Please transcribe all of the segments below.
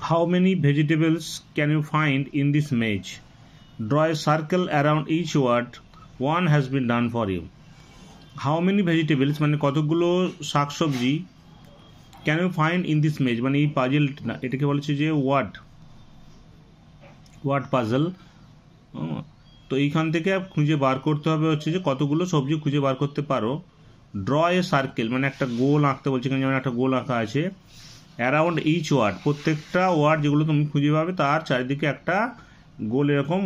How many vegetables can you find in this maze? Draw a circle around each word. One has been done for you. How many vegetables মানে কতগুলো শাকসবজি can you find in this maze মানে এই puzzle এটাকে বলেছে যে word puzzle. তো এইখান থেকে খুঁজে বার করতে হবে হচ্ছে যে কতগুলো সবজি খুঁজে বার করতে পারো। ড্র এ সার্কেল মানে একটা গোল আঁকতে বলছে, এখানে যেমন একটা গোল আঁকা আছে। অ্যারাউন্ড ইচ ওয়ার্ড প্রত্যেকটা ওয়ার্ড যেগুলো তুমি খুঁজে পাবে তার চারিদিকে একটা গোল এরকম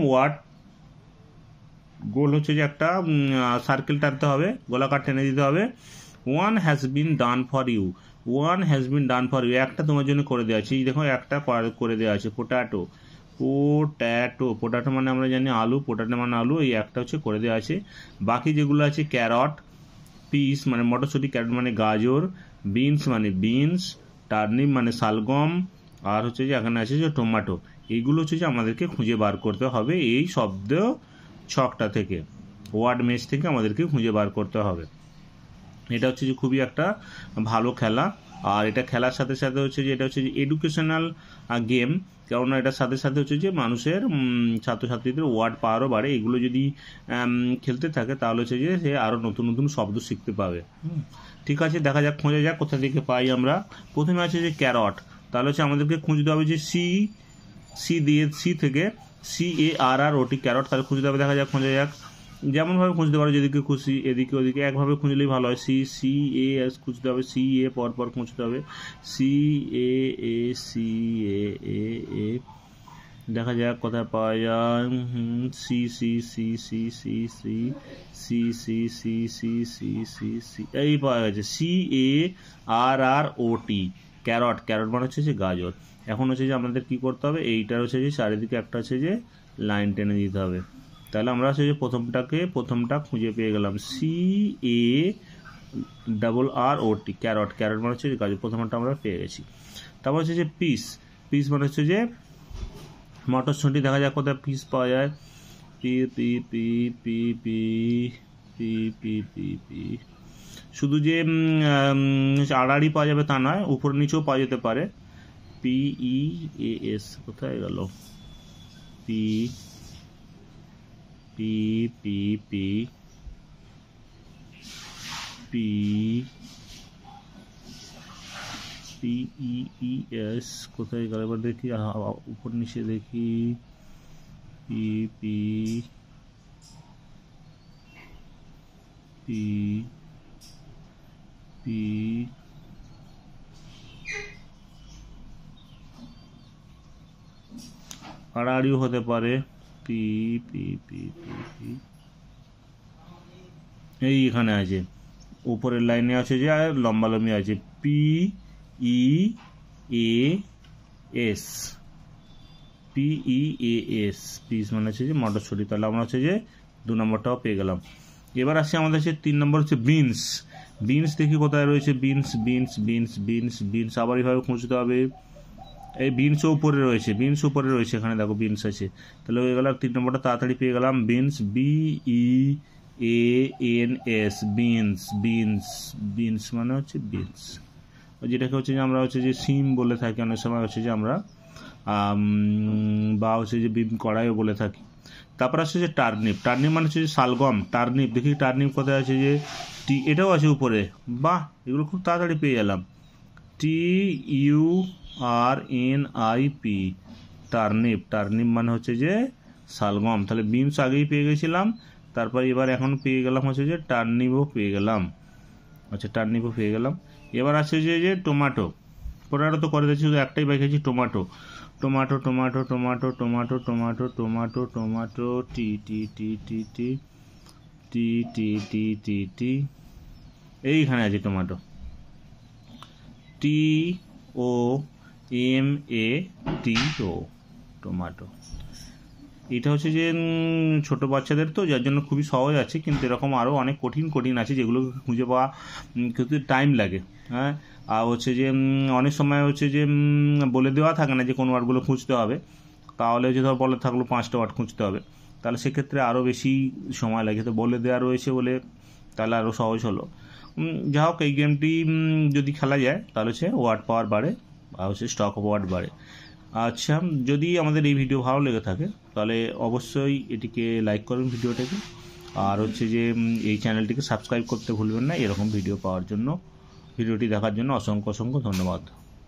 গোল হচ্ছে যে একটা সার্কেল টানতে হবে, গোলাকার টেনে দিতে হবে। One has been done for you, one has been done for you, একটা তোমার জন্য করে দেওয়া আছে। এই দেখো একটা করে দেওয়া আছে। পোটাটো মানে আমরা জানি আলু, পোটাটো মানে আলু, এই একটা হচ্ছে করে দেওয়া আছে। বাকি যেগুলো আছে ক্যারট, পিস মানে মটরশুঁটি, ক্যারট মানে গাজর, বিনস মানে বিনস, টার্নিপ মানে শালগম, আর হচ্ছে যে এখানে আছে যে টমেটো। এইগুলো হচ্ছে যে আমাদেরকে খুঁজে বার করতে হবে এই শব্দ ছকটা থেকে, ওয়ার্ড মেজ থেকে আমাদেরকে খুঁজে বার করতে হবে। এটা হচ্ছে যে খুবই একটা ভালো খেলা। আর এটা খেলার সাথে সাথে হচ্ছে যে এটা হচ্ছে যে এডুকেশনাল গেম, কেননা এটার সাথে সাথে হচ্ছে যে মানুষের ছাত্রছাত্রীদের ওয়ার্ড পাওয়ারও বাড়ে। এগুলো যদি খেলতে থাকে তাহলে হচ্ছে যে সে আরও নতুন নতুন শব্দ শিখতে পাবে। ঠিক আছে, দেখা যাক, খোঁজা যাক কোথা থেকে পাই আমরা। প্রথমে আছে যে ক্যারট, তাহলে হচ্ছে আমাদেরকে খুঁজতে হবে যে সি থেকে CARROT ক্যারট, তাহলে খুঁজতে হবে। দেখা যাক, খোঁজা যাক। যেমনভাবে খুঁজতে পারো, যেদিকে খুশি এদিকে ওদিকে একভাবে খুঁজলেই ভালো হয়। CAS খুঁজতে হবে, CA পরপর খুঁজতে হবে, CAA। দেখা যাক কোথায় পাওয়া যায়। সি এই পাওয়া গেছে, CARROT ক্যারট। ক্যারট মানে হচ্ছে যে গাজর। এখন হচ্ছে যে আমাদের কি করতে হবে, এইটার হচ্ছে যে চারিদিকে একটা হচ্ছে যে লাইন টেনে দিতে হবে। তাহলে আমরা হচ্ছে যে প্রথমটা খুঁজে পেয়ে গেলাম, CARROT ক্যারট। ক্যারট মানে হচ্ছে যে গাজর, প্রথমটা আমরা পেয়ে গেছি। তারপর হচ্ছে যে পিস মানে হচ্ছে যে মটরশুঁটি। দেখা যাক কোথায় পিস পাওয়া যায়। পি শুধু যে আড়াআড়ি পাওয়া যাবে তা নয়, উপর নিচেও পাওয়া যেতে পারে। PEAS কোথায় গেল? PEES কোথায় গেল? এবার দেখি, উপর নিচে দেখি। আড়াআড়িও হতে পারে। এই এখানে আছে, উপরের লাইনে আছে যে লম্বালম্বি আছে, PEAS পিস মানে হচ্ছে যে মটরশুঁটি। তাহলে আমরা হচ্ছে যে 2 নম্বরটাও পেয়ে গেলাম। এবার আসছে আমাদের হচ্ছে 3 নম্বর হচ্ছে বিনস। দেখি কোথায় রয়েছে বিনস। আবার এইভাবে খুঁজতে হবে। এই বিনসও উপরে রয়েছে, এখানে দেখো বিনস আছে। তাহলে হয়ে গেল 3 নম্বরটা তাড়াতাড়ি পেয়ে গেলাম। বিনস, BEANS বিনস মানে হচ্ছে বিনস, যেটাকে হচ্ছে যে আমরা হচ্ছে যে সিম বলে থাকি অনেক সময়, হচ্ছে যে আমরা বা হচ্ছে যে বিন কড়াইও বলে থাকি। তারপর আসছে যে টার্নিপ মানে হচ্ছে যে শালগম। টার্নিপ দেখি, টার্নিপ কোথায় আছে যে এটাও আছে উপরে। বাহ, এগুলো খুব তাড়াতাড়ি পেয়ে গেলাম। TURNIP টার্নিপ মানে হচ্ছে যে শালগম। তাহলে বিনস আগেই পেয়ে গেছিলাম, তারপর এবার এখন পেয়ে গেলাম হচ্ছে যে টার্নিপও পেয়ে গেলাম। এবার আছে যে টমেটো তো করে দিচ্ছি, শুধু একটাই বাকি আছে, টমেটো। এইখানে আছে টমেটো, টমেটো। এটা হচ্ছে যে ছোট বাচ্চাদের তো, যার জন্য খুবই সহজ আছে, কিন্তু এরকম আরও অনেক কঠিন আছে যেগুলো খুঁজে পাওয়া কিন্তু টাইম লাগে। হ্যাঁ, আর হচ্ছে যে অনেক সময় হচ্ছে যে বলে দেওয়া থাকে না যে কোন ওয়ার্ডগুলো খুঁজতে হবে, তাহলে হচ্ছে ধর বলে থাকলো 5টা ওয়ার্ড খুঁজতে হবে, তাহলে সেক্ষেত্রে আরও বেশি সময় লাগে। তো বলে দেওয়া রয়েছে বলে তাহলে আরও সহজ হলো। যা হোক, এই গেমটি যদি খেলা যায় তাহলে হচ্ছে ওয়ার্ড পাওয়ার বাড়ে, আর হচ্ছে স্টক অফ ওয়ার্ড বাড়ে। আচ্ছা, যদি আমাদের এই ভিডিও ভালো লেগে থাকে তাহলে অবশ্যই এটিকে লাইক করুন ভিডিওটাকে, আর হচ্ছে যে এই চ্যানেলটিকে সাবস্ক্রাইব করতে ভুলবেন না এরকম ভিডিও পাওয়ার জন্য। ভিডিওটি দেখার জন্য অসংখ্য ধন্যবাদ।